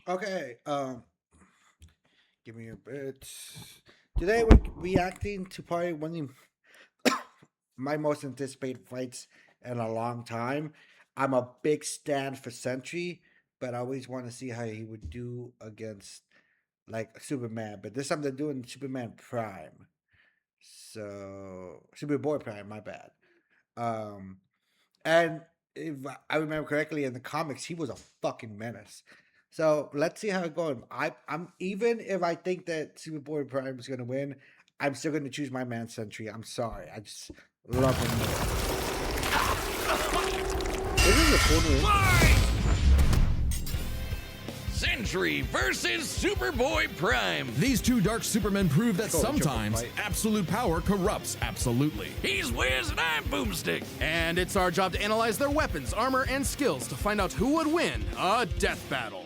Okay. Give me a bit. Today we're reacting to probably one of my most anticipated fights in a long time. I'm a big stand for Sentry, but I always want to see how he would do against like Superman. But this time they're doing Superman Prime. So Superboy Prime, my bad. Um and if I remember correctly in the comics, he was a fucking menace. So let's see how it goes. I'm even if I think that Superboy Prime is gonna win, I'm still gonna choose my man Sentry. I'm sorry. I just love him more. This is a cool move. Sentry versus Superboy Prime. These two dark supermen prove that Cool, sometimes triple fight. absolute power corrupts absolutely. He's Wiz and I'm Boomstick. And it's our job to analyze their weapons, armor, and skills to find out who would win a death battle.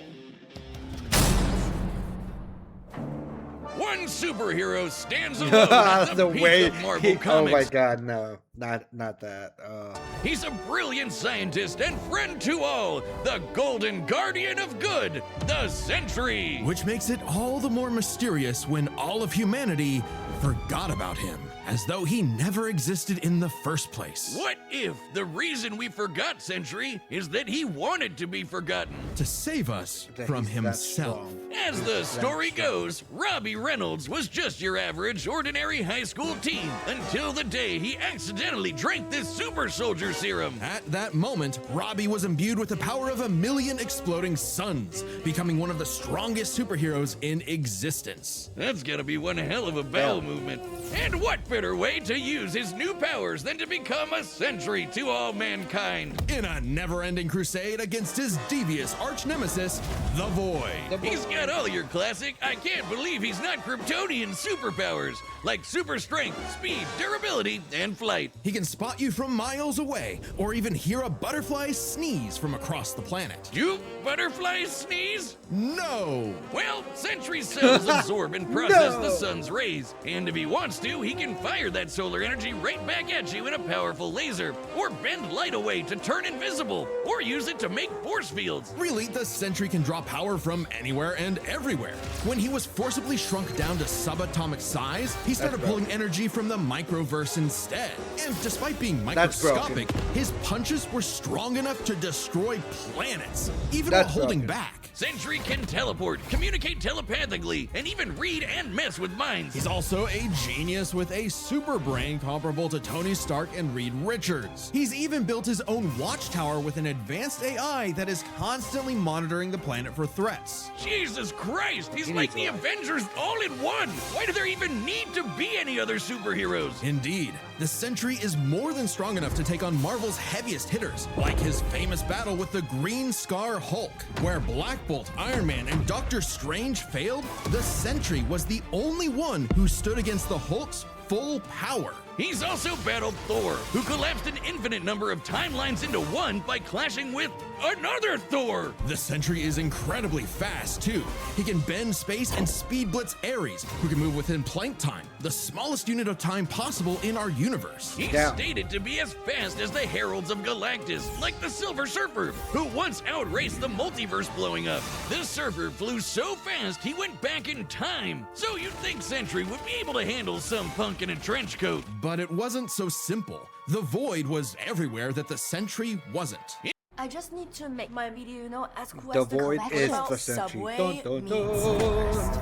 One superhero stands alone at the, The peak way of Marvel he, Comics. oh my god, no, not that. He's a brilliant scientist and friend to all, the Golden Guardian of Good, the Sentry. Which makes it all the more mysterious when all of humanity forgot about him, as though he never existed in the first place. What if the reason we forgot Sentry is that he wanted to be forgotten? To save us that from he's that himself. strong. As the story goes, Robbie Reynolds was just your average, ordinary high school teen until the day he accidentally drank this super soldier serum. At that moment, Robbie was imbued with the power of 1,000,000 exploding suns, becoming one of the strongest superheroes in existence. That's gotta be one hell of a bowel movement. And what better way to use his new powers than to become a sentry to all mankind? In a never-ending crusade against his devious arch-nemesis, the Void. He's got all your classic, I can't believe he's not Kryptonian superpowers, like super strength, speed, durability, and flight. He can spot you from miles away, or even hear a butterfly sneeze from across the planet. Do butterflies sneeze? No! Well, Sentry cells absorb and process No. the sun's rays, and if he wants to, he can fire that solar energy right back at you in a powerful laser, or bend light away to turn invisible, or use it to make force fields. Really, the Sentry can draw power from anywhere and everywhere. When he was forcibly shrunk down to subatomic size, he started broken. pulling energy from the microverse instead. And despite being That's broken. microscopic, his punches were strong enough to destroy planets, even That's while holding broken. back. Sentry can teleport, communicate telepathically, and even read and mess with minds. He's also a genius with a super brain comparable to Tony Stark and Reed Richards. He's even built his own watchtower with an advanced AI that is constantly monitoring the planet for threats. Jesus Christ, he's He like needs the a lot. Avengers all in one. Why do there even need to be any other superheroes? Indeed, the Sentry is more than strong enough to take on Marvel's heaviest hitters, like his famous battle with the Green Scar Hulk, where Black Bolt, Iron Man, and Doctor Strange failed. The Sentry was the only one who stood against the Hulk's full power. He's also battled Thor, who collapsed an infinite number of timelines into one by clashing with another Thor. The Sentry is incredibly fast, too. He can bend space and speed blitz Ares, who can move within plank time, the smallest unit of time possible in our universe. He's Yeah. stated to be as fast as the Heralds of Galactus, like the Silver Surfer, who once outraced the multiverse blowing up. The Surfer flew so fast he went back in time. So you'd think Sentry would be able to handle some punk in a trench coat. But it wasn't so simple. The Void was everywhere that the Sentry wasn't. I just need to make my video, as cool The as the Void is collection the of Sentry. Subway Dun, dun, meets dun. Worst.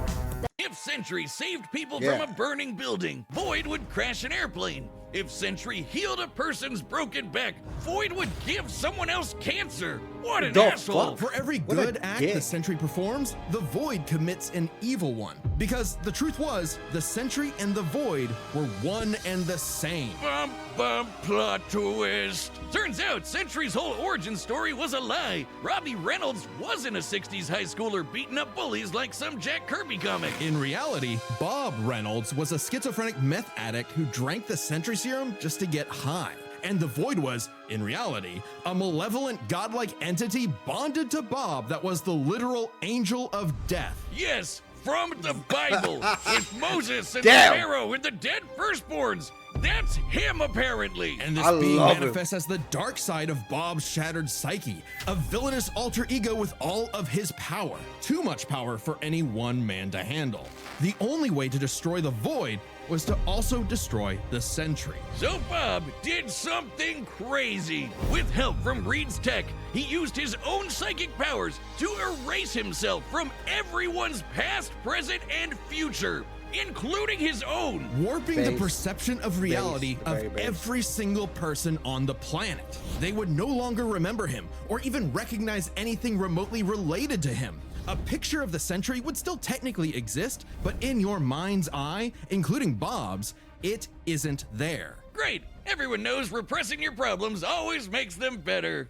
If Sentry saved people Yeah. from a burning building, Void would crash an airplane. If Sentry healed a person's broken back, Void would give someone else cancer. What an The asshole! fuck? For every What a good act dick. the Sentry performs, the Void commits an evil one. Because the truth was, the Sentry and the Void were one and the same. Bum, bum, plot twist. Turns out Sentry's whole origin story was a lie. Robbie Reynolds wasn't a 60s high schooler beating up bullies like some Jack Kirby comic. In reality, Bob Reynolds was a schizophrenic meth addict who drank the Sentry serum just to get high. And the Void was, in reality, a malevolent godlike entity bonded to Bob that was the literal angel of death. Yes, from the Bible. It's Moses and Damn. Pharaoh and the dead firstborns. That's him, apparently. And this I being love manifests as the dark side of Bob's shattered psyche, a villainous alter ego with all of his power. Too much power for any one man to handle. The only way to destroy the Void was to also destroy the Sentry. So Bob did something crazy. With help from Reed's tech, he used his own psychic powers to erase himself from everyone's past, present, and future, including his own. Warping the Base. perception of reality of Very base. every single person on the planet. They would no longer remember him or even recognize anything remotely related to him. A picture of the Sentry would still technically exist, but in your mind's eye, including Bob's, it isn't there. Great. Everyone knows repressing your problems always makes them better.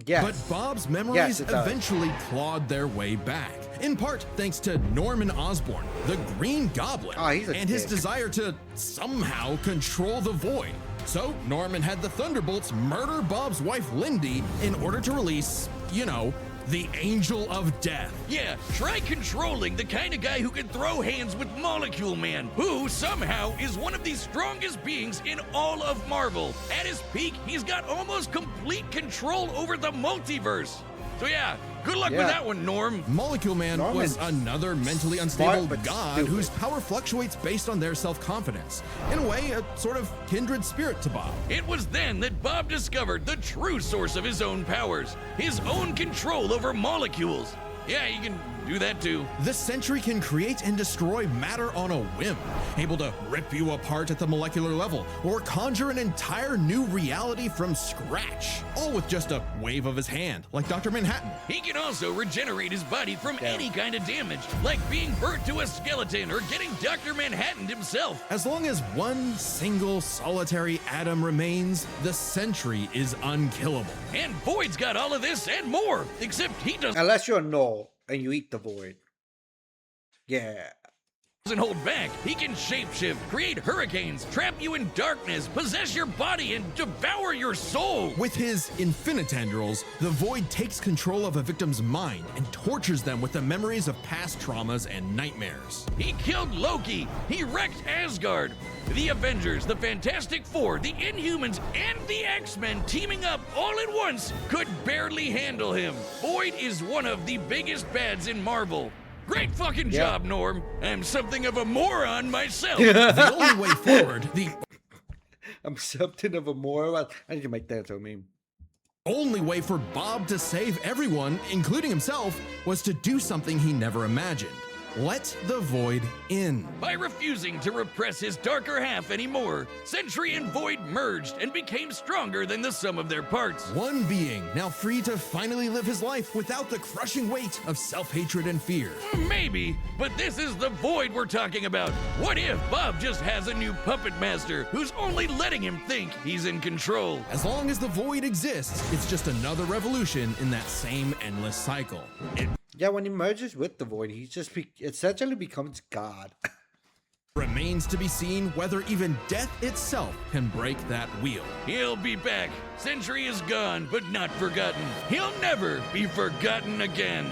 Yes. But Bob's memories Yes, it does. eventually clawed their way back, in part thanks to Norman Osborn, the Green Goblin, Oh, he's a and his dick. desire to somehow control the Void. So Norman had the Thunderbolts murder Bob's wife Lindy in order to release, the Angel of Death. Yeah, try controlling the kind of guy who can throw hands with Molecule Man, who somehow is one of the strongest beings in all of Marvel. At his peak, he's got almost complete control over the multiverse. So yeah, good luck with Yeah. that one, Norm. Molecule Man was Norman's another mentally smart, unstable but god stupid. whose power fluctuates based on their self-confidence. In a way, a sort of kindred spirit to Bob. It was then that Bob discovered the true source of his own powers, his own control over molecules. Yeah, you can do that too. The Sentry can create and destroy matter on a whim, able to rip you apart at the molecular level, or conjure an entire new reality from scratch, all with just a wave of his hand, like Dr. Manhattan. He can also regenerate his body from any kind of damage, like being burnt to a skeleton or getting Dr. Manhattan himself. As long as one single solitary atom remains, the Sentry is unkillable. And Void's got all of this and more, except he doesn't Unless you're a Null and you eat the Void. Yeah. hold back. He can shapeshift, create hurricanes, trap you in darkness, possess your body, and devour your soul. With his infinitendrils, the Void takes control of a victim's mind and tortures them with the memories of past traumas and nightmares. He killed Loki. He wrecked Asgard. The Avengers, the Fantastic Four, the Inhumans, and the X-Men teaming up all at once could barely handle him. Void is one of the biggest bads in Marvel. Great fucking Yeah. job, Norm. I'm something of a moron myself. The only way forward, the I'm something of a moron. I need to make that a meme. only way for Bob to save everyone, including himself, was to do something he never imagined. Let the Void in. By refusing to repress his darker half anymore, Sentry and Void merged and became stronger than the sum of their parts. One being, now free to finally live his life without the crushing weight of self-hatred and fear. Maybe, but this is the Void we're talking about. What if Bob just has a new puppet master who's only letting him think he's in control? As long as the Void exists, it's just another revolution in that same endless cycle. It Yeah, when he merges with the Void, he just essentially becomes God. remains to be seen whether even death itself can break that wheel. He'll be back. Sentry is gone, but not forgotten. He'll never be forgotten again.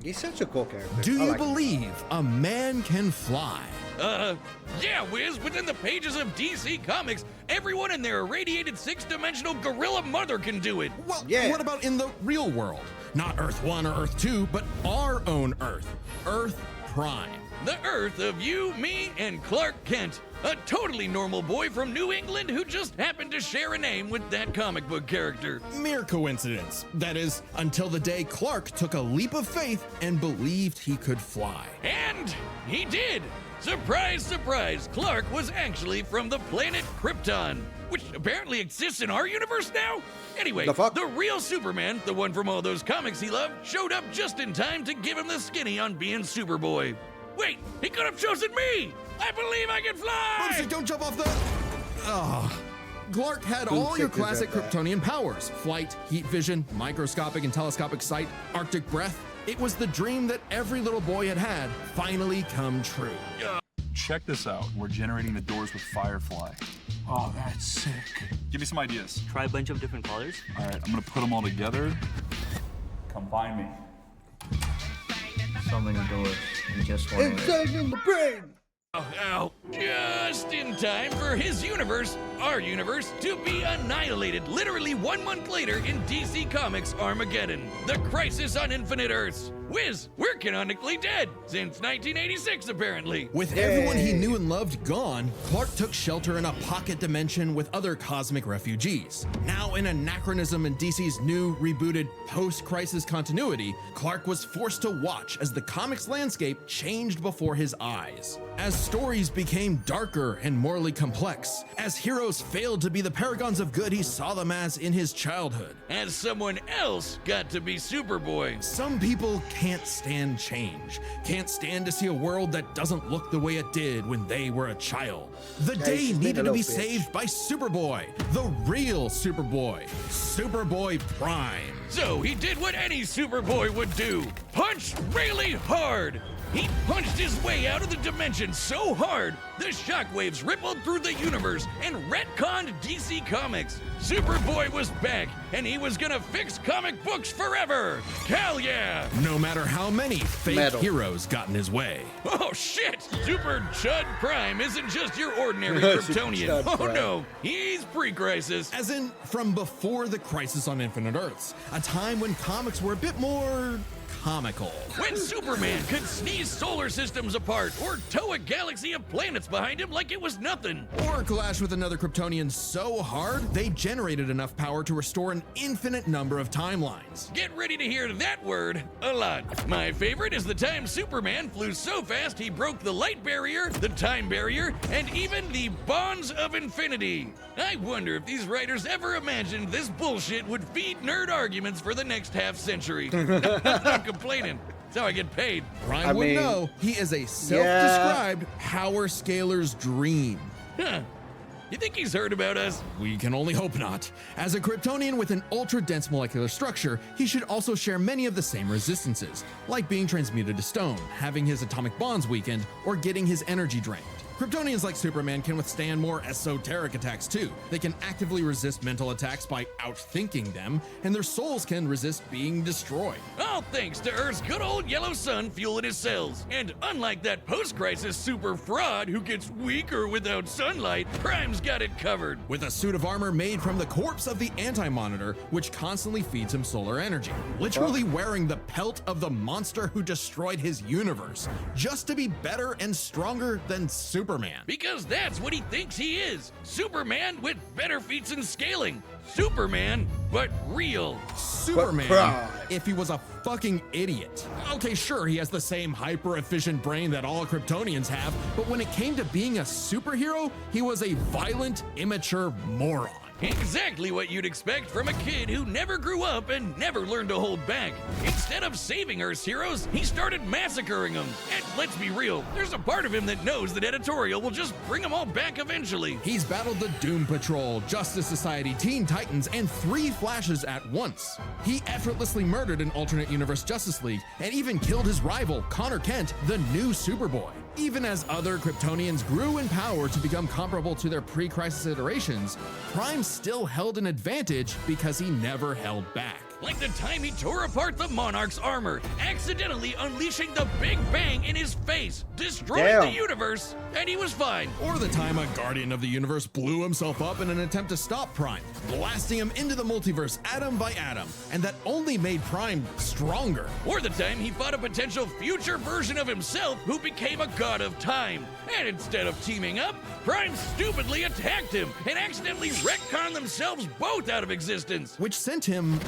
He's such a cool character. Do I you like him. believe a man can fly? Yeah, Wiz, within the pages of DC Comics, everyone and their irradiated six-dimensional gorilla mother can do it. Well, Yeah. what about in the real world? Not Earth 1 or Earth 2, but our own Earth. Earth Prime. The Earth of you, me, and Clark Kent. A totally normal boy from New England who just happened to share a name with that comic book character. Mere coincidence. That is, until the day Clark took a leap of faith and believed he could fly. And he did! Surprise, surprise, Clark was actually from the planet Krypton, which apparently exists in our universe now? Anyway, The fuck? the real Superman, the one from all those comics he loved, showed up just in time to give him the skinny on being Superboy. Wait, he could have chosen me! I believe I can fly! Bullshit, don't jump off the... Oh. Clark had all Who your kicked his classic at that? Kryptonian powers. Flight, heat vision, microscopic and telescopic sight, Arctic breath. It was the dream that every little boy had had finally come true. Check this out. We're generating the doors with Firefly. Oh, that's sick. Give me some ideas. Try a bunch of different colors. All right, I'm gonna put them all together. Come find me. So many doors in just one way. Inside in the brain. Ow. Just in time for his universe, our universe, to be annihilated literally 1 month later in DC Comics Armageddon, the Crisis on Infinite Earths. Whiz, we're canonically dead since 1986, apparently. With everyone he knew and loved gone, Clark took shelter in a pocket dimension with other cosmic refugees. Now an anachronism in DC's new, rebooted, post-crisis continuity, Clark was forced to watch as the comics landscape changed before his eyes. As stories became darker and morally complex, as heroes failed to be the paragons of good he saw them as in his childhood. As someone else got to be Superboy. Some people can't stand change, can't stand to see a world that doesn't look the way it did when they were a child. The Yeah, day he's just being needed a to be little bitch. saved by Superboy, the real Superboy, Superboy Prime. So he did what any Superboy would do. Punch really hard. He punched his way out of the dimension so hard, the shockwaves rippled through the universe and retconned DC Comics. Superboy was back, and he was gonna fix comic books forever. Hell yeah! No matter how many fake Metal. heroes got in his way. Oh shit! Super Chud Prime isn't just your ordinary Super Kryptonian. Chud Oh Prime. no, he's pre-crisis. As in, from before the Crisis on Infinite Earths, a time when comics were a bit more comical. When Superman could sneeze solar systems apart or tow a galaxy of planets behind him like it was nothing. Or clash with another Kryptonian so hard, they generated enough power to restore an infinite number of timelines. Get ready to hear that word a lot. My favorite is the time Superman flew so fast he broke the light barrier, the time barrier, and even the bonds of infinity. I wonder if these writers ever imagined this bullshit would feed nerd arguments for the next half century. I'm complaining. That's how I get paid. Ryan I would mean, know he is a self-described power scaler's dream. Huh. You think he's heard about us? We can only hope not. As a Kryptonian with an ultra-dense molecular structure, he should also share many of the same resistances, like being transmuted to stone, having his atomic bonds weakened, or getting his energy drained. Kryptonians like Superman can withstand more esoteric attacks too. They can actively resist mental attacks by outthinking them, and their souls can resist being destroyed. All thanks to Earth's good old yellow sun fueling his cells. And unlike that post-crisis super fraud who gets weaker without sunlight, Prime's got it covered. With a suit of armor made from the corpse of the Anti-Monitor, which constantly feeds him solar energy. Literally wearing the pelt of the monster who destroyed his universe, just to be better and stronger than Superman. Because that's what he thinks he is. Superman with better feats in scaling. Superman, but real. Superman, Prime. if he was a fucking idiot. Okay, sure, he has the same hyper-efficient brain that all Kryptonians have, but when it came to being a superhero, he was a violent, immature moron. Exactly what you'd expect from a kid who never grew up and never learned to hold back. Instead of saving Earth's heroes, he started massacring them. And let's be real, there's a part of him that knows that editorial will just bring them all back eventually. He's battled the Doom Patrol, Justice Society, Teen Titans, and 3 Flashes at once. He effortlessly murdered an alternate universe Justice League and even killed his rival, Connor Kent, the new Superboy. Even as other Kryptonians grew in power to become comparable to their pre-crisis iterations, Prime still held an advantage because he never held back. Like the time he tore apart the Monarch's armor, accidentally unleashing the Big Bang in his face, destroying Damn. the universe, and he was fine. Or the time a Guardian of the Universe blew himself up in an attempt to stop Prime, blasting him into the multiverse atom by atom, and that only made Prime stronger. Or the time he fought a potential future version of himself who became a god of time. And instead of teaming up, Prime stupidly attacked him and accidentally retconned themselves both out of existence. Which sent him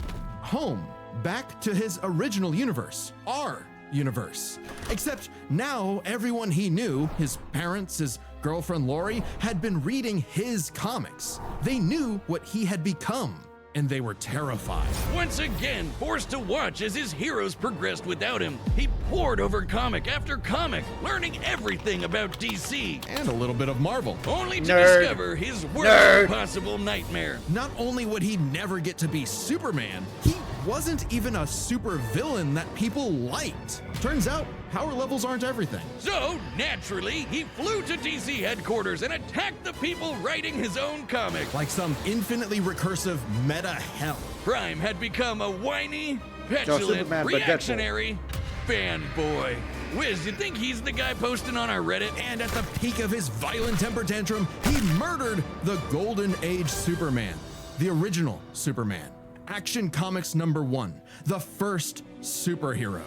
home, back to his original universe, our universe. Except now everyone he knew, his parents, his girlfriend Lori, had been reading his comics. They knew what he had become, and they were terrified. Once again, forced to watch as his heroes progressed without him, he pored over comic after comic, learning everything about DC, And a little bit of Marvel. only to Nerd. discover his worst Nerd. possible nightmare. Not only would he never get to be Superman, he wasn't even a super villain that people liked. Turns out, power levels aren't everything. So, naturally, he flew to DC headquarters and attacked the people writing his own comic. Like some infinitely recursive meta hell. Prime had become a whiny, petulant, Superman, but Deadpool. reactionary fanboy. Wiz, you think he's the guy posting on our Reddit? And at the peak of his violent temper tantrum, he murdered the Golden Age Superman, the original Superman. Action Comics #1, the first superhero.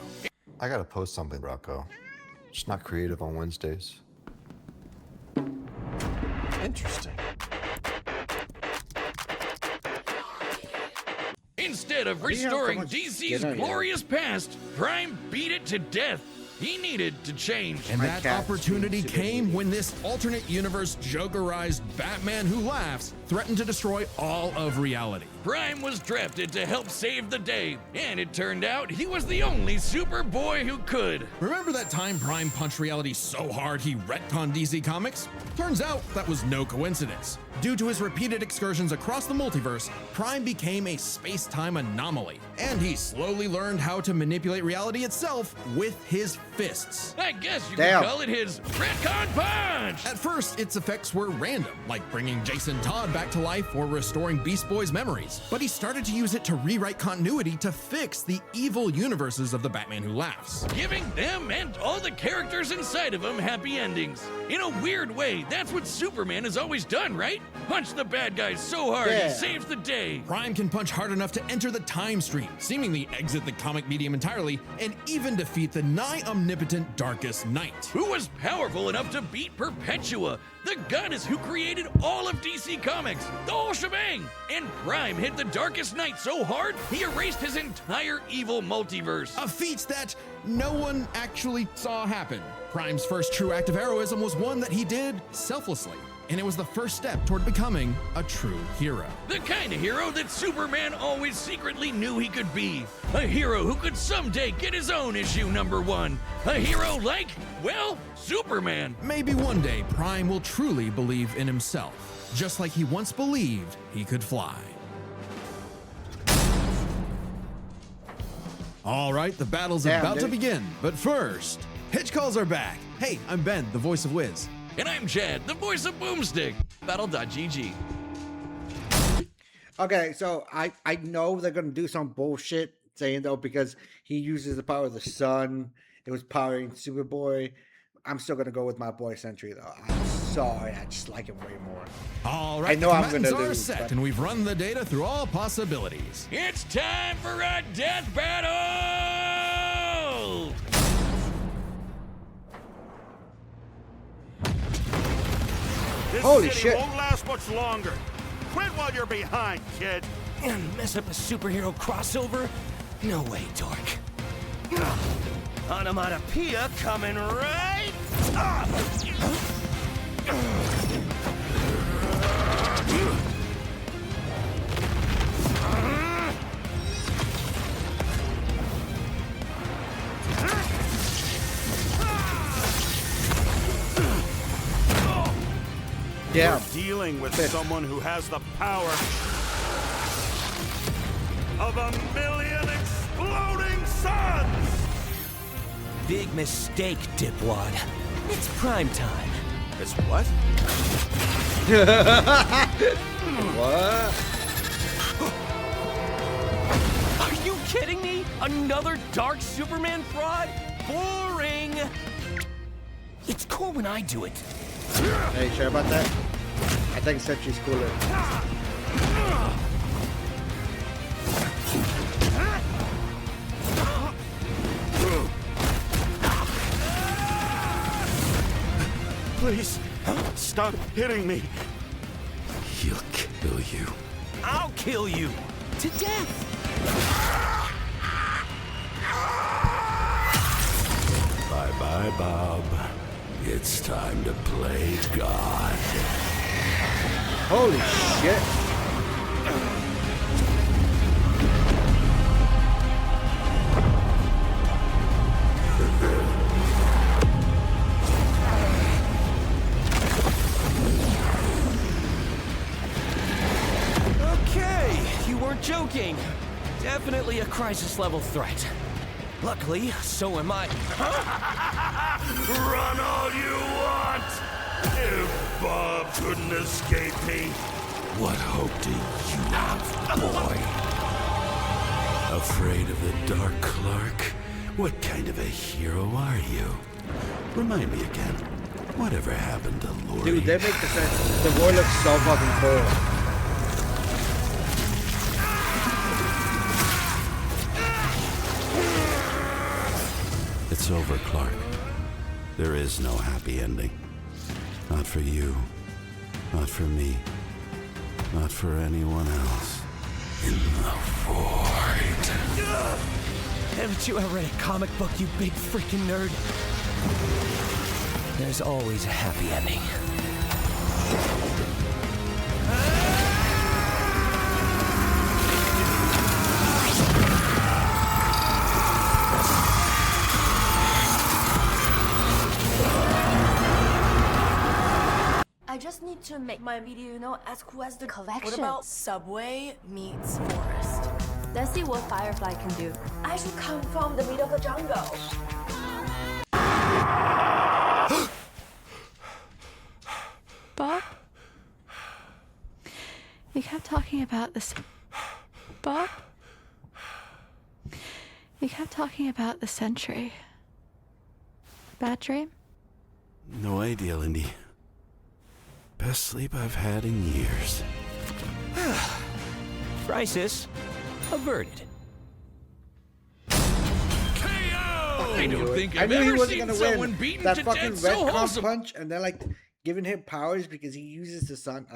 I gotta post something, Rocco. Just not creative on Wednesdays. Interesting. Instead of do you have so restoring much DC's skin on you? glorious past, Prime beat it to death. He needed to change. And My that cat opportunity seems to be came when this alternate universe Jokerized Batman who laughs threatened to destroy all of reality. Prime was drafted to help save the day, and it turned out he was the only Superboy who could. Remember that time Prime punched reality so hard he retconned DC Comics? Turns out that was no coincidence. Due to his repeated excursions across the multiverse, Prime became a space-time anomaly, and he slowly learned how to manipulate reality itself with his fists. I guess you Damn. could call it his retcon punch! At first, its effects were random, like bringing Jason Todd back to life or restoring Beast Boy's memories. But he started to use it to rewrite continuity to fix the evil universes of the Batman Who Laughs. Giving them and all the characters inside of them happy endings. In a weird way, that's what Superman has always done, right? Punch the bad guys so hard Yeah. he saves the day. Prime can punch hard enough to enter the time stream, seemingly exit the comic medium entirely, and even defeat the nigh omnipotent Darkest Knight. Who was powerful enough to beat Perpetua, the goddess who created all of DC Comics, the whole shebang. And Prime hit the Darkest Knight so hard, he erased his entire evil multiverse. A feat that no one actually saw happen. Prime's first true act of heroism was one that he did selflessly, and it was the first step toward becoming a true hero. The kind of hero that Superman always secretly knew he could be. A hero who could someday get his own issue #1. A hero like, well, Superman. Maybe one day Prime will truly believe in himself, just like he once believed he could fly. All right, the battle's Damn, about to dude. begin, but first, Hitch calls are back. Hey, I'm Ben, the voice of Wiz. And I'm Chad, the voice of Boomstick. Battle.gg. Okay, so I know they're gonna do some bullshit saying though because he uses the power of the sun. It was powering Superboy. I'm still gonna go with my boy Sentry though. I'm sorry, I just like him way more. All right, I know the I'm combatants gonna are lose, set, but- and we've run the data through all possibilities. It's time for a death battle! This Holy city shit. won't last much longer. Quit while you're behind, kid. And mess up a superhero crossover? No way, dork. Onomatopoeia coming right up! Yeah, Dealing with someone who has the power of 1,000,000 exploding suns! Big mistake, dipwad. It's prime time. It's what? what? Are you kidding me? Another dark Superman fraud? Boring! It's cool when I do it. Are you sure about that? I think Sentry's cooler. Please, stop hitting me. He'll kill you. I'll kill you. To death. Bye-bye, Bob. It's time to play God. Holy shit. Okay, you weren't joking. Definitely a crisis level threat. Luckily, so am I. Run all you want! If Bob couldn't escape me, what hope do you have, boy? Afraid of the Dark Clark? What kind of a hero are you? Remind me again. Whatever happened to Lori? Dude, they make the boy look so fucking cool. It's over, Clark. There is no happy ending. Not for you. Not for me. Not for anyone else. In the void. Haven't you ever read a comic book, you big freaking nerd? There's always a happy ending. I just need to make my video, as cool as the collection. What about Subway meets Forest? Let's see what Firefly can do. I should come from the middle of the jungle. Bob? You kept talking about this. Bob? You kept talking about the Sentry. Bad dream? No idea, Lindy. Best sleep I've had in years. Crisis averted. I don't think I I've knew he ever wasn't seen gonna someone win beaten that to fucking death red so comp wholesome. punch, and they're like giving him powers because he uses the sun.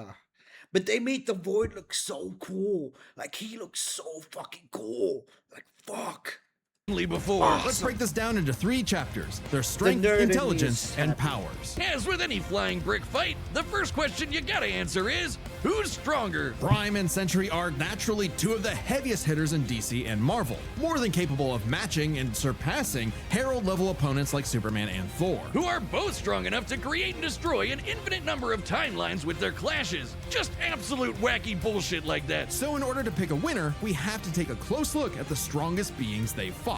But they made the Void look so cool. Like he looks so fucking cool. Like fuck. Before. Let's break this down into 3 chapters. Their strength, nerd in me intelligence, is and happy. powers. As with any flying brick fight, the first question you gotta answer is, who's stronger? Prime and Sentry are naturally 2 of the heaviest hitters in DC and Marvel, more than capable of matching and surpassing Herald-level opponents like Superman and Thor. Who are both strong enough to create and destroy an infinite number of timelines with their clashes. Just absolute wacky bullshit like that. So in order to pick a winner, we have to take a close look at the strongest beings they fought.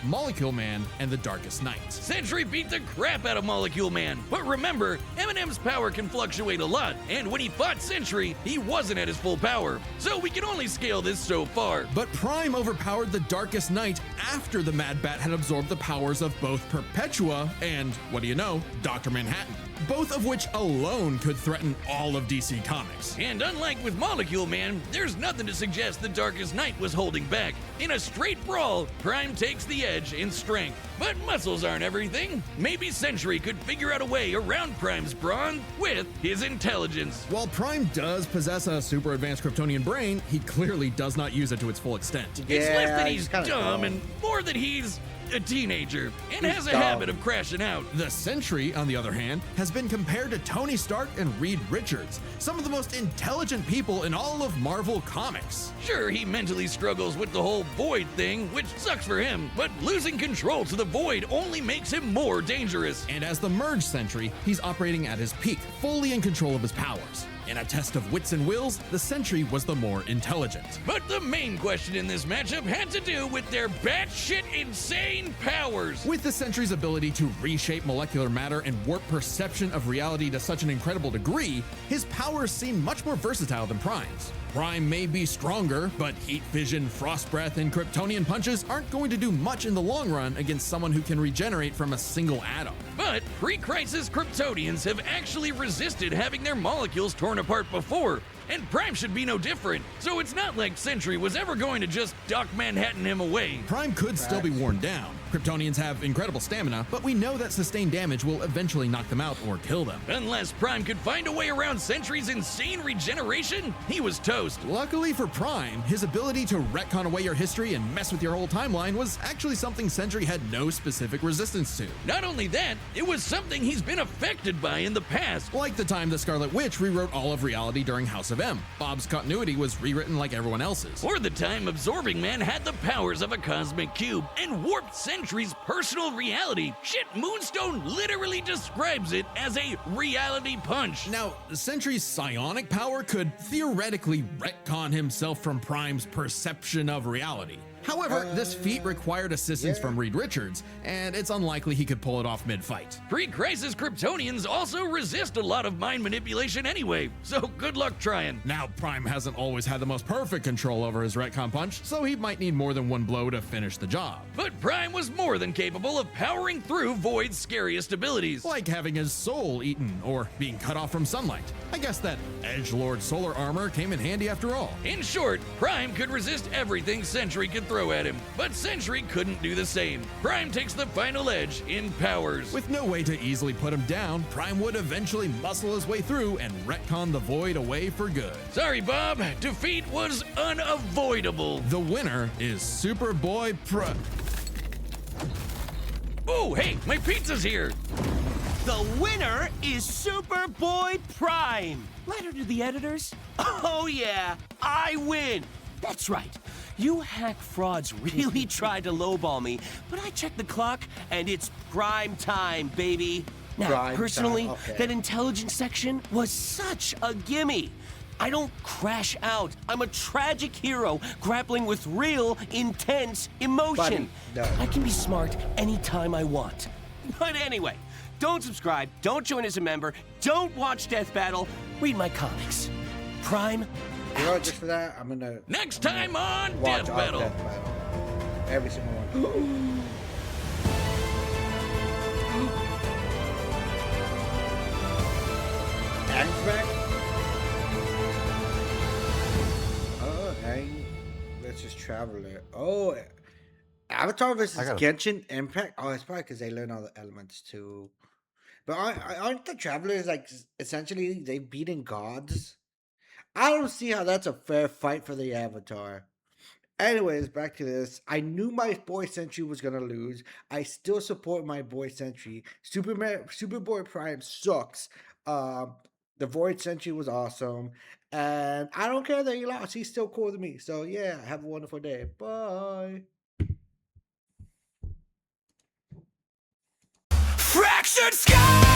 Molecule Man and the Darkest Knight. Sentry beat the crap out of Molecule Man, but remember, Eminem's power can fluctuate a lot, and when he fought Sentry, he wasn't at his full power, so we can only scale this so far. But Prime overpowered the Darkest Knight after the Mad Bat had absorbed the powers of both Perpetua and, what do you know, Dr. Manhattan, both of which alone could threaten all of DC Comics. And unlike with Molecule Man, there's nothing to suggest the Darkest Knight was holding back. In a straight brawl, Prime takes the edge in strength. But muscles aren't everything. Maybe Sentry could figure out a way around Prime's brawn with his intelligence. While Prime does possess a super advanced Kryptonian brain, he clearly does not use it to its full extent. It's less that he's he's kinda dumb dumb. and more that he's a teenager and He's has a dumb. habit of crashing out. The Sentry, on the other hand, has been compared to Tony Stark and Reed Richards, some of the most intelligent people in all of Marvel Comics. Sure, he mentally struggles with the whole Void thing, which sucks for him, but losing control to the Void only makes him more dangerous. And as the Merge Sentry, he's operating at his peak, fully in control of his powers. In a test of wits and wills, the Sentry was the more intelligent. But the main question in this matchup had to do with their batshit insane powers. With the Sentry's ability to reshape molecular matter and warp perception of reality to such an incredible degree, his powers seem much more versatile than Prime's. Prime may be stronger, but heat vision, frost breath, and Kryptonian punches aren't going to do much in the long run against someone who can regenerate from a single atom. But pre-crisis Kryptonians have actually resisted having their molecules torn apart before, and Prime should be no different. So it's not like Sentry was ever going to just Doc Manhattan him away. Prime could still be worn down. Kryptonians have incredible stamina, but we know that sustained damage will eventually knock them out or kill them. Unless Prime could find a way around Sentry's insane regeneration, he was toast. Luckily for Prime, his ability to retcon away your history and mess with your whole timeline was actually something Sentry had no specific resistance to. Not only that, it was something he's been affected by in the past. Like the time the Scarlet Witch rewrote all of reality during House of M. Bob's continuity was rewritten like everyone else's. Or the time Absorbing Man had the powers of a cosmic cube and warped Sentry's personal reality. Shit, Moonstone literally describes it as a reality punch. Now, Sentry's psionic power could theoretically retcon himself from Prime's perception of reality. However, this feat required assistance from Reed Richards, and it's unlikely he could pull it off mid-fight. Pre-crisis Kryptonians also resist a lot of mind manipulation anyway, so good luck trying. Now, Prime hasn't always had the most perfect control over his retcon punch, so he might need more than one blow to finish the job. But Prime was more than capable of powering through Void's scariest abilities. Like having his soul eaten, or being cut off from sunlight. I guess that Edgelord solar armor came in handy after all. In short, Prime could resist everything Sentry could throw at him, but Sentry couldn't do the same. Prime takes the final edge in powers. With no way to easily put him down, Prime would eventually muscle his way through and retcon the Void away for good. Sorry, Bob. Defeat was unavoidable. The winner is Superboy Pro. Oh, hey, my pizza's here. The winner is Superboy Prime. Letter to the editors? Oh yeah, I win. That's right. You hack frauds really tried to lowball me, but I checked the clock and it's prime time, baby. Now, Prime personally, time, okay. that intelligence section was such a gimme. I don't crash out. I'm a tragic hero grappling with real, intense emotion. Buddy, no. I can be smart anytime I want. But anyway, don't subscribe, don't join as a member, don't watch Death Battle, read my comics. Prime. You know what, just for that, I'm gonna Next time on watch Death all Battle. Death Battle. Every single one. Aang's back? Oh, Aang. Let's just travel it. Oh, Avatar versus Genshin Impact? Oh, it's probably because they learn all the elements too. But aren't the travelers like essentially they've beaten gods? I don't see how that's a fair fight for the Avatar. Anyways, back to this. I knew my boy Sentry was gonna lose. I still support my boy Sentry. Superboy Prime sucks. The Void Sentry was awesome, and I don't care that he lost. He's still cool to me. So yeah, have a wonderful day. Bye. Fractured sky!